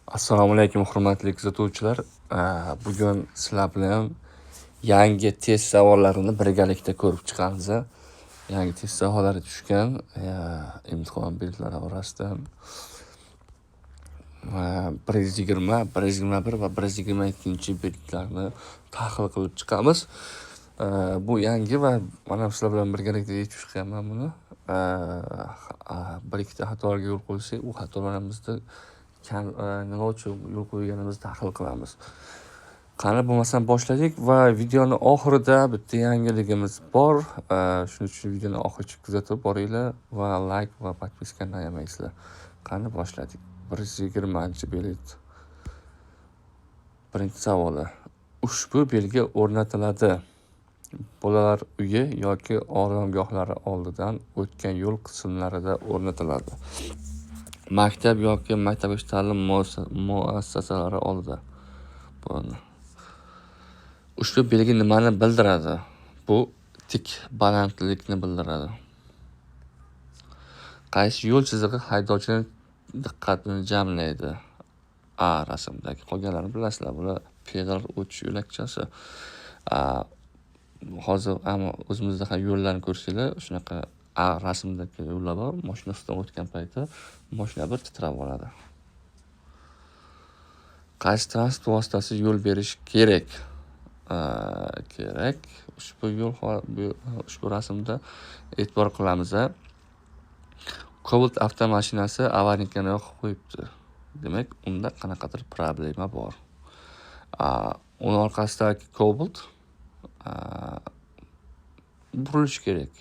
Assalomu alaykum hurmatli kuzatuvchilar. Bugun sizlar bilan yangi test savollarini birgalikda ko'rib chiqamiz. Yangi test savollari tushgan imtihon belgilari orasidan 120, 121 va 122 belgilarni tahlil qilib chiqamiz. Bu yangi va mana sizlar bilan birgalikda yechib chiqaman buni. Bir ikkita xatolarga yo'l qo'ysak, u xatolarimizni nima uchun yo'l qo'yganimizni tahlil qilamiz. Qani bo'lmasam boshladik va videoni oxirida bitta yangiligimiz bor. Shuning uchun videoni oxirigacha kuzatib boringlar va like va podpiskani ayamaysizlar. Qani boshladik. 120-belit. Birinchi savoli. Ushbu belgi o'rnatiladi. Bolalar uyi yoki oromgohlari oldidan o'tgan yo'l qismlarida o'rnatiladi. Maktab yoki maktabgacha ta'lim muassasalari oldida. Ushbu belgi nimani bildiradi? Bu tik balandlikni bildiradi. Qaysi yo'l chizig'i haydovchining diqqatini jamlaydi? Rasmdagi qolganlarini bilasizlar. Bular pedal o'tish yo'lakchasi. Hozir o'zimizda ham yo'llarni ko'rsanglar, shunaqa rasmdagi yo'llar bor. Mashina ustidan o'tgan payti mashina bir titrab oladi. Qaysi transport vositasi yo'l berish kerak? Ushbu rasmda e'tibor qilamiz. Cobalt avtomashinasi avariyani yoqib qo'yibdi. Demak, unda qanaqadir problema bor. Uning orqasidagi Cobalt burilish kerak.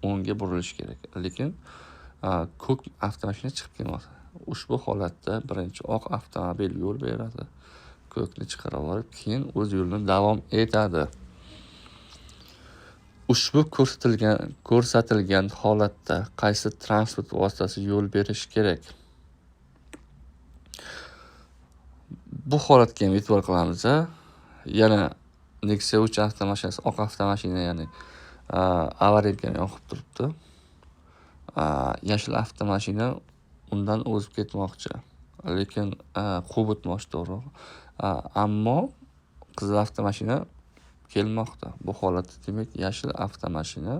O'ngga burilish kerak. Lekin ko'k avtomashina chiqib kelmoqda. Ushbu holatda birinchi oq avtomobil yo'l beradi. Ko'kni chiqarib olib, keyin o'z yo'lini davom etadi. Ushbu ko'rsatilgan holatda qaysi transport vositasi yo'l berish kerak? Bu holatga ham e'tibor qilamiz. Yana Nexia 3 avtomashinasi, oq avtomashina, ya'ni avariyaga yoqib turibdi. Yashil avtomashina undan o'zib ketmoqchi. Lekin quvib o'tmoqchi, to'g'ri. Ammo qizil avtomashina kelmoqda. Bu holatda demak yashil avtomashina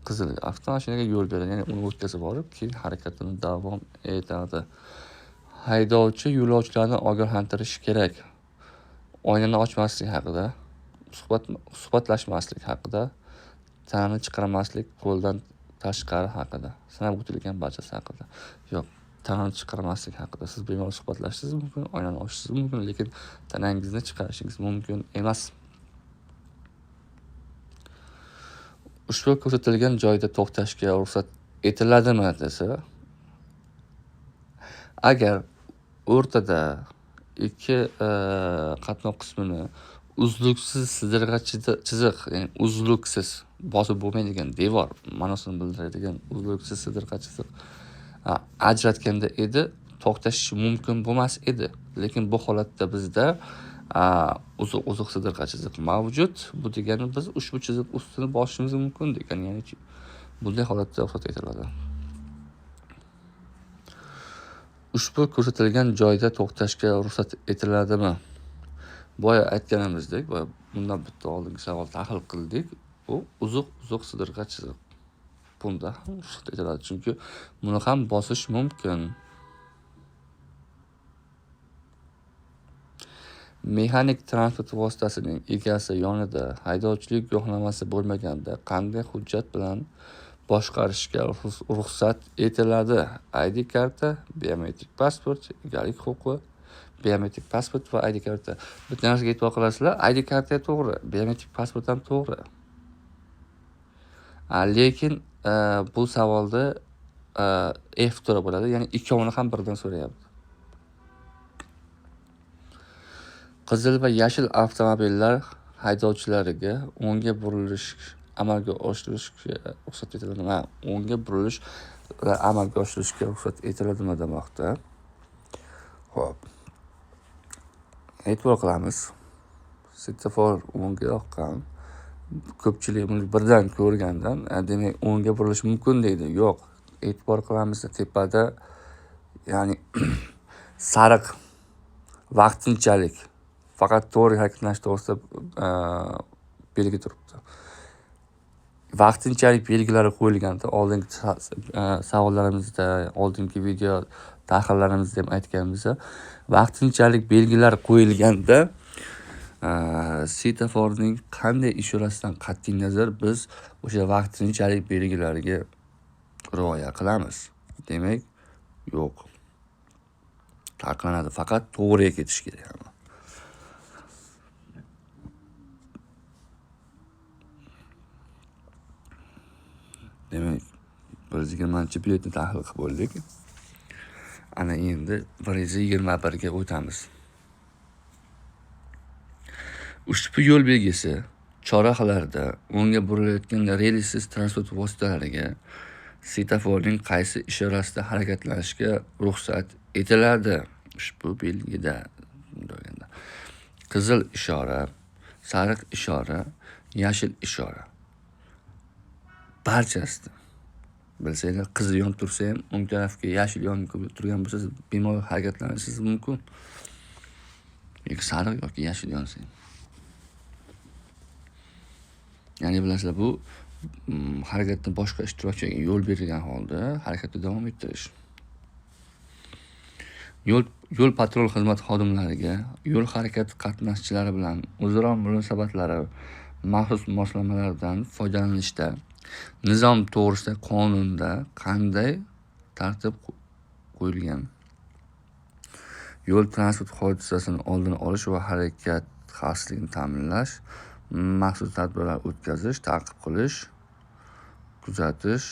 qizil avtomashinaga yo'l beradi, ya'ni uni o'tkazib olib, keyin harakatini davom etadi. Haydovchi yo'lovchilarni ogohlantirishi kerak. Oynani ochmaslik haqida, suhbatlashmaslik haqida, tanani chiqarmaslik qo'ldan tashqari haqida, sanab o'tilgan barchasi haqida. Yo'q, tanani chiqarmaslik haqida. Siz bemalol suhbatlashishingiz mumkin, oynani ochishingiz mumkin, lekin tanangizni chiqarishingiz mumkin emas. Ushbu ko'rsatilgan joyda to'xtashga ruxsat etiladimi desa, agar o'rtada ikki qatnov qismini uzluksiz sidirg'a chiziq, ya'ni uzluksiz bosib bo'lmaydigan devor, ma'nosini bildiradigan uzluksiz sidirg'a chiziq ajratganda edi, to'xtash mumkin bo'lmas edi. Lekin bu holatda bizda uzuq sidirg'a chiziq mavjud. Bu degani biz ushbu chiziq ustini bosishimiz mumkin degani, ya'ni bunday holatda ruxsat etiladi. Ushbu ko'rsatilgan joyda to'xtashga ruxsat etiladimi? Boya aytganimizdek, bundan bitta oldingi savol tahlil qildik. Bu uzuq sidirg'a chiziq. Bunda ham ruxsat etiladi, chunki buni ham bosish mumkin. Mexanik transport vositasining egasi yonida haydovchilik guvohnomasi bo'lmaganda qanday hujjat bilan boshqarishga ruxsat etiladi? ID karta, biometrik pasport, egalik huquqi, biometrik pasport va ID karta. Bitta narsaga e'tibor qilasizlar, ID karta to'g'ri, biometrik pasport ham to'g'ri. Lekin bu savolda F turi bo'ladi, ya'ni ikkovini ham birdan so'rayapti. Qizil va yashil avtomobillar haydovchilariga o'ngga burilish amalga oshirishga ruxsat etiladimi? O'ngga burilish va amalga oshirishga ruxsat etiladimi demoqda. Xo'p. E'tibor qilamiz. Svetofor o'ngga yoqqan. Ko'pchilik buni birdan ko'rgandan, demak o'ngga burilish mumkin deydi. Yo'q. E'tibor qilamiz, tepada, ya'ni sariq vaqtinchalik faqat to'g'ri harakatlanish to'g'risida belgi turibdi. Vaqtinchalik belgilari qo'yilganda oldingi savollarimizda, oldingi video tahrirlarimizda ham aytganimiz, vaqtinchalik belgilar qo'yilganda svetoforning qanday ishorasidan qat'iy nazar biz o'sha vaqtinchalik belgilariga rioya qilamiz. Demak, yo'q. Taqiqlanadi, faqat to'g'riga ketish kerak. Demak, 120-biletni tahlil qilib bo'ldik. Ana endi 121 ga o'tamiz. Ushbu yo'l belgisi chorrahalarda unga burilayotgan relsiz transport vositalariga svetoforning qaysi ishorasida harakatlanishga ruxsat etiladi. Ushbu belgida qizil ishora, sariq ishora, yashil ishora barchasida. Bilsanglar, qizil yonib tursa ham, o'ng tarafga yashil yonib turgan bo'lsa, bemalol harakatlanishingiz mumkin. Yoki sariq yoki yashil yonsa ham. Ya'ni bilasizlar, bu harakatni boshqa ishtirokchiga yo'l berilgan holda harakatni davom ettirish. Yo'l patrul xizmat xodimlariga yo'l harakati qatnashchilari bilan o'zaro munosabatlari maxsus moslamalardan foydalanishda nizom to'g'risida qonunda qanday tartib qo'yilgan? Yo'l transport hodisasini oldini olish va harakat xavfsizligini ta'minlash, maxsus tadbirlar o'tkazish, ta'qib qilish, kuzatish,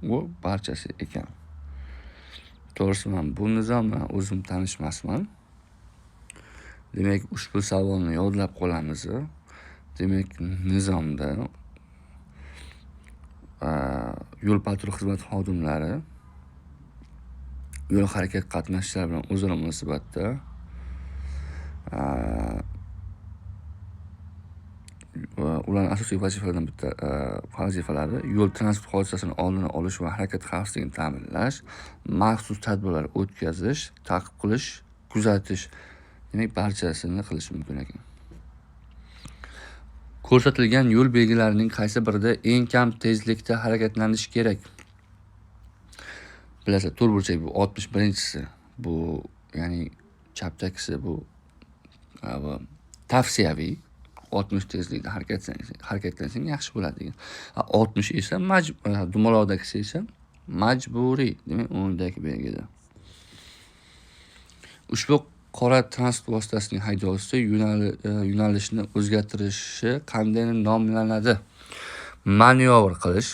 bu barchasi ekan. To'g'risi, men bu nizom bilan o'zim tanishmasman. Demak, ushbu savolni yodlab qolamiz. Demak, nizomda yo'l patrul xizmat xodimlari yo'l harakat qatnashchilari bilan o'zaro munosabatda ularning asosiy vazifalaridan bitta vazifalari yo'l transport hodisasini oldini olish va harakat xavfsizligini ta'minlash, maxsus tadbirlar o'tkazish, ta'qib qilish, kuzatish. Demak, barchasini qilish mumkin ekan. Ko'rsatilgan yo'l belgilarining qaysi birida eng kam tezlikda harakatlanish kerak? Bilasizlar, to'rtburchak bu 61-si. Bu, ya'ni chapdagisi bu tavsiyaviy 60 tezlikda harakatlansang yaxshi bo'ladi degan. 60 esa dumaloqdagisi esa majburiy, demak, o'ngdagi belgida. Ushbu qora transport vositasining haydovchisi yo'nalishni o'zgartirishi qanday nomlanadi? Manyovr qilish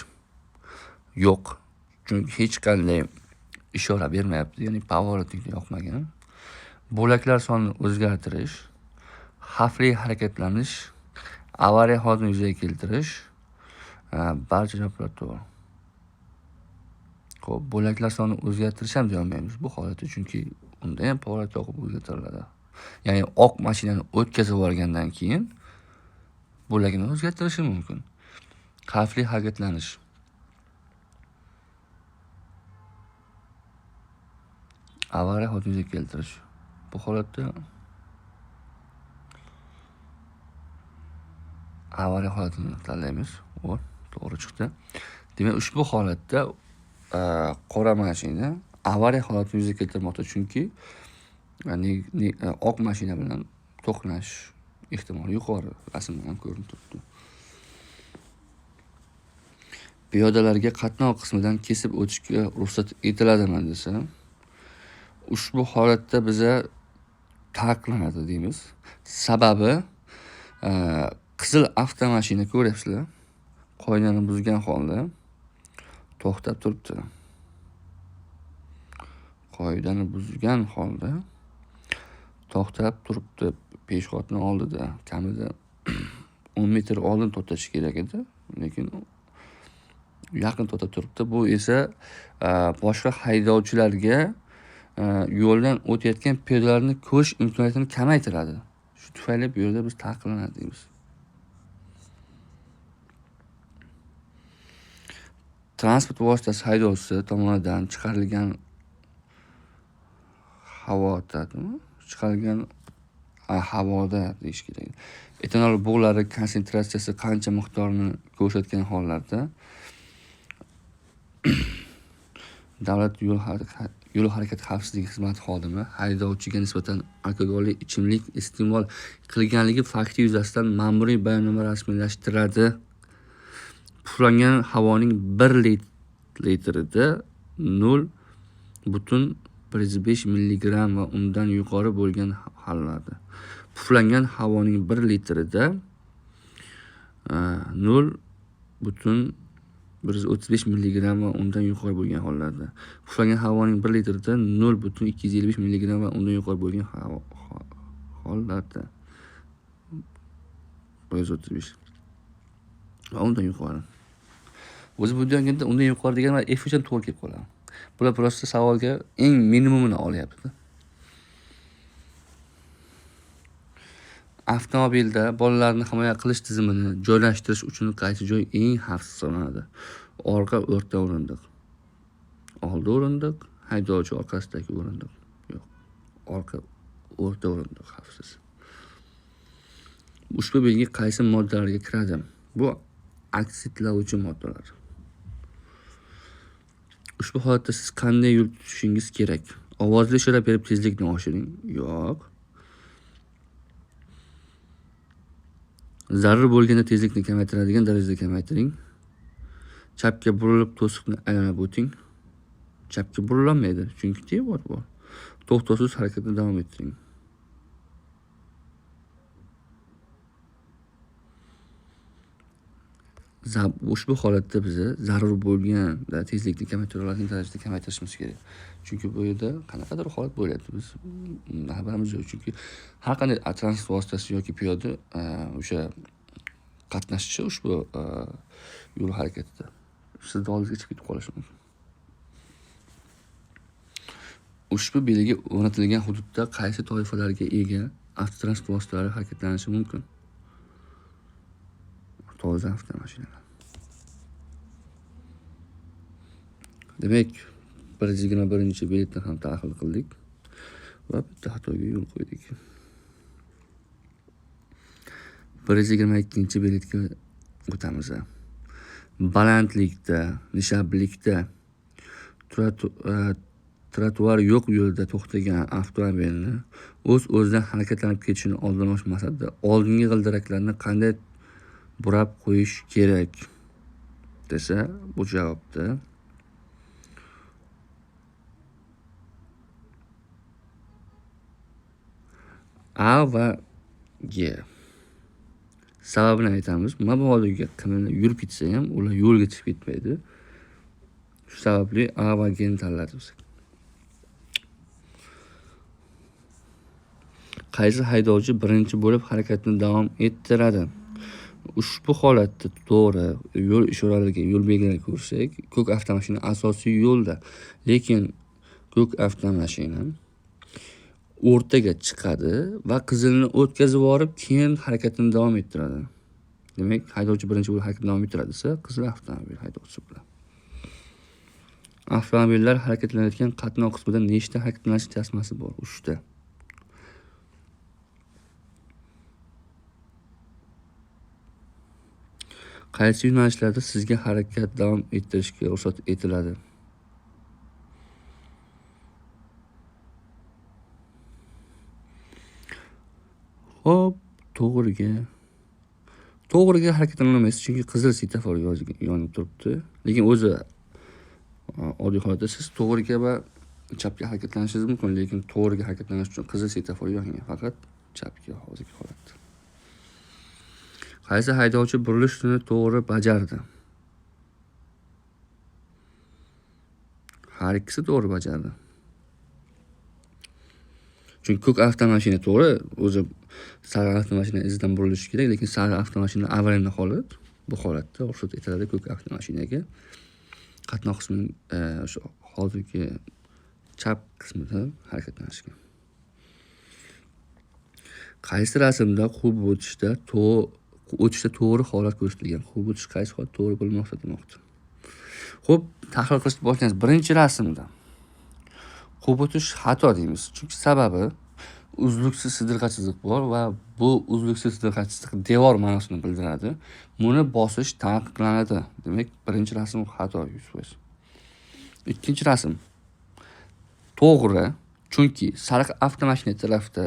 yo'q, chunki hech qanday ishora bermayapti, ya'ni pоворотник yoqmagan. Bo'laklar sonini o'zgartirish, xavfli harakatlanish, avariya holatini yuzaga keltirish, barcha javoblar to'g'ri. Xo'p, bo'laklar sonini o'zgartirish ham deyolmaymiz bu holatda, chunki unda ham pоворot yoqib o'zgartiriladi. Ya'ni oq mashinani o'tkazib yuborgandan keyin bo'lagini o'zgartirishi mumkin. Xavfli harakatlanish, avariya holatini yuzaga keltirish. Bu holatda avariya holatini tanlaymiz. To'g'ri chiqdi. Demak, ushbu holatda qora mashina avariya holatini yuzaga keltirmoqda, chunki oq mashina bilan to'qnash ehtimoli yuqori. Rasmdan ham ko'rinib turibdi. Piyodalarga qatnov qismidan kesib o'tishga ruxsat etiladimi desa, ushbu holatda biza taqiqlanadi deymiz. Sababi qizil avtomashina ko'ryapsizlar, qoidani buzgan holda to'xtab turibdi. Qoidani buzgan holda to'xtab turibdi. Peshxodni oldida kamida 10 metr oldin to'xtashi kerak edi, lekin yaqin to'xtab turibdi. Bu esa boshqa haydovchilarga yo'ldan o'tayotgan piyodalarni ko'rish imkoniyatini kamaytiradi. Shu tufayli bu yerda biz ta'qillanadi deymiz. Transport vositasi haydovchisi tomonidan chiqarilgan havoda deyish kerak. Etanol bug'lari konsentratsiyasi qancha miqdorini ko'rsatgan hollarda davlat yo'l harakati xavfsizligi xizmati xodimi haydovchiga nisbatan alkogolli ichimlik iste'mol qilganligi fakti yuzasidan ma'muriy bayonnoma rasmiylashtiradi. Puflangan havoning 1 litrida 0,5 mg va undan yuqori bo'lgan hollarda. Puflangan havoning 1 litrida 0,135 mg va undan yuqori bo'lgan hollarda. Puflangan havoning 1 litrida 0,250 mg va undan yuqori bo'lgan hollarda. 135 va undan yuqori. O'zi bu deganda undan yuqori degan va F uchun to'g'ri kelib qoladi. Bular prosta savolga eng minimumini olyapti. Avtomobilda bolalarni himoya qilish tizimini joylashtirish uchun qaysi joy eng xavfsiz sanaladi? Orqa o'rta o'rindiq. Oldi o'rindiq, haydovchi orqasidagi o'rindiq. Yo'q. Orqa o'rta o'rindiq xavfsiz. Ushbu belgi qaysi moddalarga kiradi? Bu oksidlovchi moddalar. Ushbu holatda siz qanday yo'l tutishingiz kerak? Ovozli ishora berib tezlikni oshiring. Yo'q. Zarur bo'lganda tezlikni kamaytiradigan darajada kamaytiring. Chapga burilib to'siqni aylanib o'ting. Chapga burilolmaydi, chunki devor bor. To'xtovsiz harakatni davom ettiring. Ushbu holatda biz zarur bo'lgan tezlikni kamaytira oladigan darajada kamaytirishimiz kerak. Chunki bu yerda qanaqadir holat bo'lyapti, biz xabarimiz yo'q. Chunki har qanday transport vositasi yoki piyoda o'sha qatnashchi ushbu yo'l harakatida sizni oldingizga chiqib ketib qolishi mumkin. Ushbu belgi o'rnatilgan hududda qaysi toifalarga ega avtotransport vositalari harakatlanishi mumkin? Toza avtomashinalar. Demak, 121-belgini ham tahlil qildik va bitta xatoga yo'l qo'ydik. 122-belgga o'tamiz. Balandlikda, nishablikda trotuar yo'q yo'lda to'xtagan avtomobilni o'z-o'zidan harakatlanib ketishini oldini olish maqsadida oldingi g'ildiraklarni qanday burab qo'yish kerak desa, bu javobda A va G. Sababini aytamiz. Mabodo qimillar yurib ketsa ham ular yo'lga chiqib ketmaydi. Shu sababli A va G ni tanladik. Qaysi haydovchi birinchi bo'lib harakatni davom ettiradi? Ushbu holatda to'g'ri yo'l ishoralariga, yo'l belgilariga ko'rsak, ko'k avtomashina asosiy yo'lda, lekin ko'k avtomashina o'rtaga chiqadi va qizilni o'tkazib yorib, keyin harakatini davom ettiradi. Demak, haydovchi birinchi bo'lib harakatni davom ettiradi desa, qizil avtomobil haydovchisi bo'ladi. Avtomobillar harakatlanayotgan qatnov qismida nechta harakatlanish tasmasi bor? 3 ta. Qaysi yo'nalishlarda sizga harakat davom ettirishga ruxsat etiladi? Hop, to'g'riga harakatlanolmaysiz, chunki qizil svetofor yonib turibdi. Lekin o'zi oddiy holatda siz to'g'riga va chapga harakatlanishingiz mumkin, lekin to'g'riga harakatlanish uchun qizil svetofor yongan, faqat chapga hozirgi holatda. Qaysi haydovchi burilishni to'g'ri bajardi? Har ikkisi to'g'ri bajardi. Chunki ko'k avtomashina to'g'ri o'zi sariq avtomashina izidan burilishi kerak, lekin sariq avtomashina avariya holat. Bu holatda ruxsat etiladi ko'k avtomashinaga qatnov qismining o'sha hozirgi chap qismida harakatlanishga. qaysi rasmda quvib o'tishda to'g'ri holat ko'rsatilgan? Quvib o'tish qaysi holat to'g'ri bo'lmoqda demoqda. Xo'p, tahlil qilishni boshlaymiz. Birinchi rasmda quvib o'tish xato deymiz. Chunki sababi uzluksiz sidirg'a chiziq bor va bu uzluksiz sidirg'a chiziq devor ma'nosini bildiradi. Buni bosish taqiqlanadi. Demak, birinchi rasm xato 100%. Ikkinchi rasm to'g'ri, chunki sariq avtomashina tarafda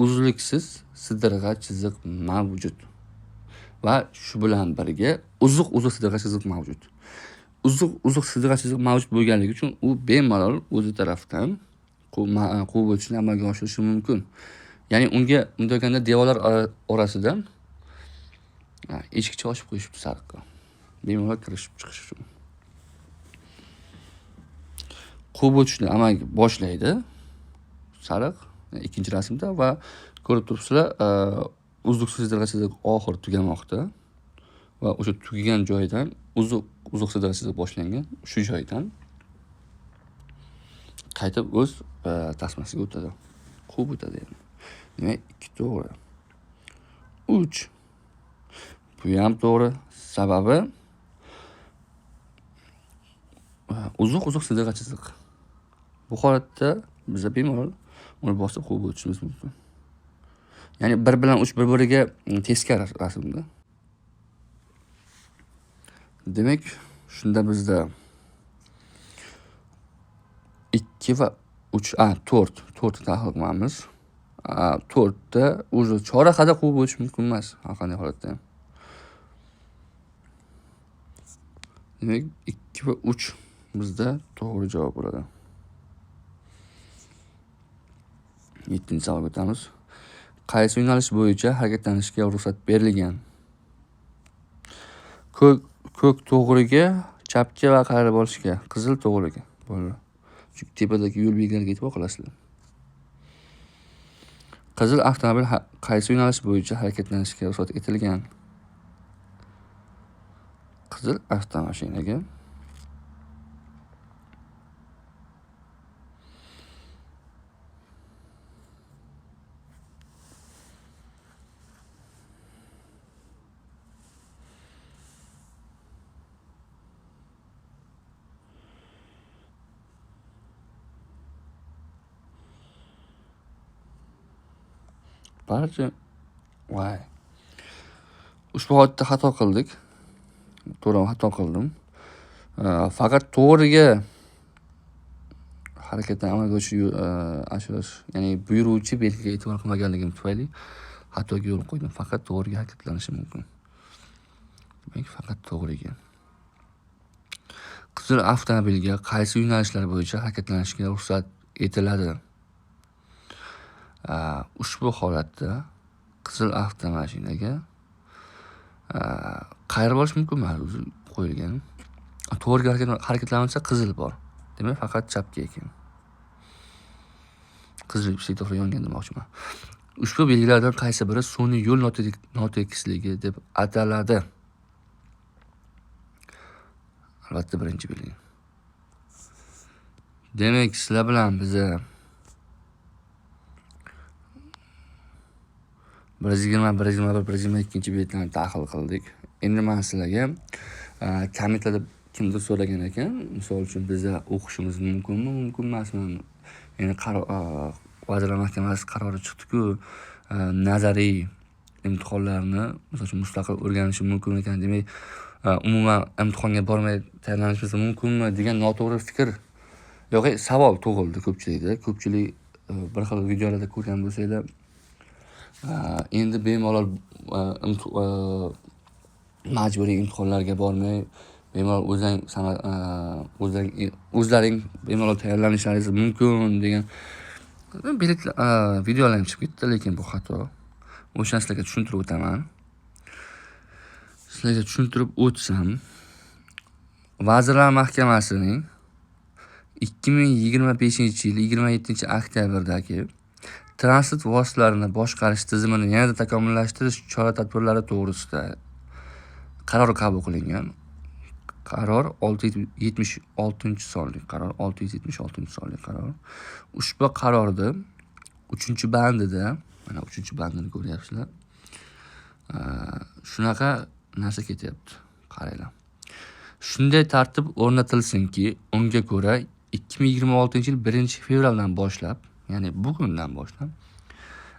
uzluksiz sidirg'a chiziq mavjud. Va shu bilan birga uzuq sidirg'a chiziq mavjud. Uzuq sidirg'a chiziq mavjud bo'lganligi uchun u bemalol o'zi tarafdan quvib o'tishni amalga oshirishi mumkin. Ya'ni unga bunday qilganda devorlar orasidan eshikcha ochib qo'yishibdi sariqqa. Bemalol kirishib chiqish uchun. Quvib o'tishni amalga boshlaydi sariq ikkinchi rasmda va ko'rib turibsizlar, uzluksiz sidirg'a chiziq oxiri tugamoqda va o'sha tugagan joydan uzuq sidirg'a chiziq boshlangan. Shu joydan qaytib o'z tasmasiga o'tadi. Quvib o'tadi endi. Demak, 2 to'g'ri. 3. Bu ham to'g'ri. Sababi uzuq sidirg'a chiziq. Bu holatda biz bemalol uni bosib quvib o'tishimiz mumkin. Ya'ni 1 bilan 3 bir-biriga teskari rasmda. Demak, shunda bizda 2 va 3, 4 tahlil qilamiz. 4da o'zi chorrahada quvib o'tish mumkin emas, har qanday holatda ham. Demak, 2 va 3 bizda to'g'ri javob bo'ladi. 7-savolga o'tamiz. Qaysi yo'nalish bo'yicha harakatlanishga ruxsat berilgan? Ko'k to'g'riga, chapga va qayrab olishga, qizil to'g'riga bo'ladi. Chunki tepadagi yo'l belgilariga e'tibor qilasizlar. Qizil avtomobil qaysi yo'nalish bo'yicha harakatlanishga ruxsat etilgan? Qizil avtomashinaga. Ushbu holatda xato qildik. To'g'ri, xato qildim. Faqat to'g'riga harakatdan amalga oshirish, ya'ni buyuruvchi belgiga e'tibor qilmaganligim tufayli xatoga yo'l qo'ydim. Faqat to'g'riga harakatlanishi mumkin. Demak, faqat to'g'riga. Qizil avtomobilga qaysi yo'nalishlar bo'yicha harakatlanishga ruxsat etiladi? Ushbu holatda qizil avtomashinaga qayrab olish mumkin emas, o'zi qo'yilgan. To'g'riga harakatlansa qizil bor. Demak, faqat chapga ekan. Qizil svetofor yongan demoqchiman. Ushbu belgilardan qaysi biri sun'iy yo'l notekisligi deb ataladi? Albatta, birinchi belgi. Demak, sizlar bilan biz 121 betlarni tahlil qildik. Endi men sizlarga kommentlarda kimdir so'ragan ekan, misol uchun bizda o'qishimiz mumkinmi, mumkin emasmi? Ya'ni Vazirlar Mahkamasi qarori chiqdi-ku, nazariy imtihonlarni misol uchun mustaqil o'rganish mumkin ekan. Demak, umuman imtihonga bormay tayyorlanishimiz mumkinmi degan noto'g'ri fikr yo'q, savol tug'ildi ko'pchilikda. Ko'pchilik bir xil videolarda ko'rgan bo'lsanglar, endi bemalol majburiy imtihonlarga bormay, bemalol o'zlaring bemalol tayyorlanishlaringiz mumkin degan videolar chiqib ketdi, lekin bu xato. O'shani sizlarga tushuntirib o'taman. Sizlarga tushuntirib o'tsam, Vazirlar Mahkamasining 2025-yil 27-oktyabrdagi transport vositalarini boshqarish tizimini yanada takomillashtirish chora-tadbirlari to'g'risida qaror qabul qilingan. Qaror 676 qaror. Ushbu qarorda 3-bandida Mana 3-bandini ko'ryapsizlar. Shunaqa narsa ketyapti. Qaranglar. Shunday tartib o'rnatilsinki, unga ko'ra 2026-yil 1-fevraldan boshlab, ya'ni bugundan boshlab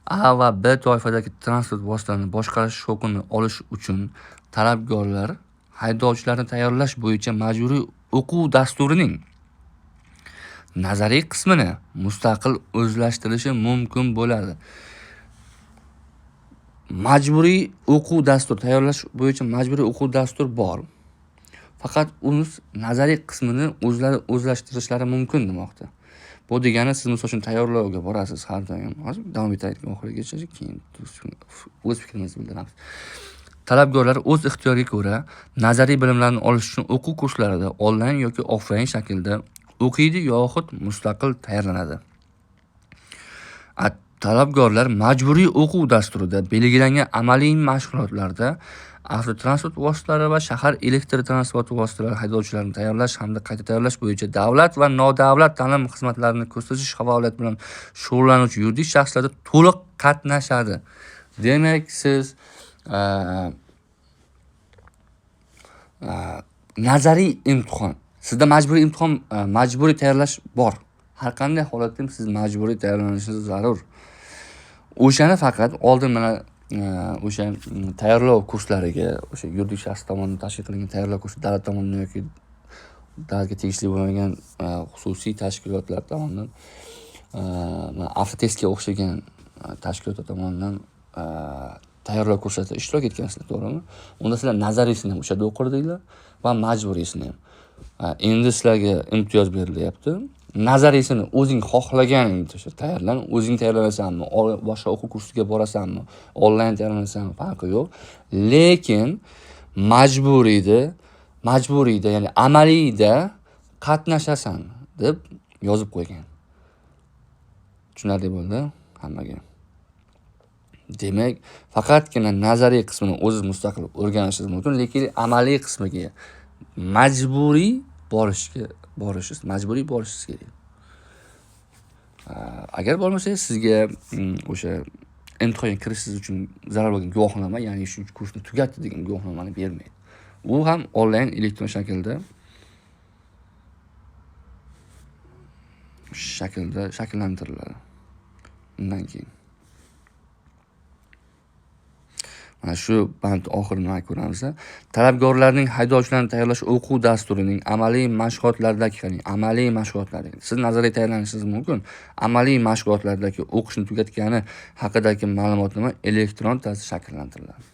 A va B toifadagi transport vositalarini boshqarish huquqini olish uchun talabgorlar haydovchilarni tayyorlash bo'yicha majburiy o'quv dasturining nazariy qismini mustaqil o'zlashtirishi mumkin bo'ladi. Majburiy o'quv dasturi tayyorlash bo'yicha majburiy o'quv dasturi bor. Faqat uni nazariy qismini o'zlashtirishlari mumkin demoqda. Bu degani siz misol uchun tayyorlovga borasiz har doim. Hozir davom etaylik oxirigacha, keyin o'z fikrimizni bildiramiz. Talabgorlar o'z ixtiyoriga ko'ra nazariy bilimlarni olish uchun o'quv kurslarida onlayn yoki offlayn shaklda o'qiydi yoxud mustaqil tayyorlanadi. Talabgorlar majburiy o'quv dasturida belgilangan amaliy mashg'ulotlarda avtotransport vositalari va shahar elektr transport vositalari haydovchilarini tayyorlash hamda qayta tayyorlash bo'yicha davlat va nodavlat ta'lim xizmatlarini ko'rsatish faoliyati bilan shug'ullanuvchi yuridik shaxslarda to'liq qatnashadi. Demak, siz nazariy imtihon, sizda majburiy imtihon, majburiy tayyorlash bor. Har qanday holatda siz majburiy tayyorlanishingiz zarur. O'shani faqat oldin mana o'sha tayyorlov kurslariga, o'sha yuridik shaxs tomonidan tashkil qilingan tayyorlov kursi, davlat tomonidan yoki davlatga tegishli bo'lmagan xususiy tashkilotlar tomonidan, Avtotestga o'xshagan tashkilotlar tomonidan tayyorlov kurslarida ishtirok etgansizlar, to'g'rimi? Unda sizlar nazariysini ham o'shada o'qirdinglar va majburiysini ham. Endi sizlarga imtiyoz berilyapti. Nazariysini o'zing xohlaganingcha tayyorlan, o'zing tayyorlanasanmi, boshqa o'quv kursiga borasanmi, onlayn tayyorlanasanmi, farqi yo'q. Lekin majburiyda, ya'ni amaliyda qatnashasan deb yozib qo'ygan. Tushunarli bo'ldi hammaga. Demak, faqatgina nazariy qismini o'zingiz mustaqil o'rganishingiz mumkin, lekin amaliy qismiga majburiy borishingiz kerak. Agar bo'lmasangiz, sizga o'sha imtihonga kirishingiz uchun zarur bo'lgan guvohnoma, ya'ni shu kursni tugatdi degan guvohnomani bermaydi. U ham onlayn elektron shaklda shakllantiriladi. Undan keyin mana shu band oxirini ko'ramiz. Talabgorlarning haydovchilarni tayyorlash o'quv dasturining amaliy mashg'ulotlardagi siz nazariy tayyorlanishingiz mumkin. Amaliy mashg'ulotlardagi o'qishni tugatgani haqidagi ma'lumotnoma elektron tarzda shakllantiriladi.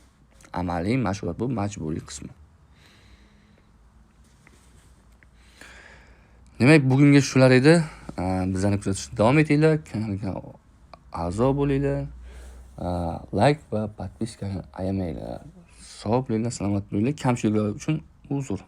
Amaliy mashg'ulot bu majburiy qismi. Demak, bugunga shular edi. Bizlarni kuzatishda davom etinglar, kanalga a'zo bo'linglar. Like va podpiskani ayamanglar. Sog' bo'linglar, salomat bo'linglar. Kamchiliklar uchun uzr.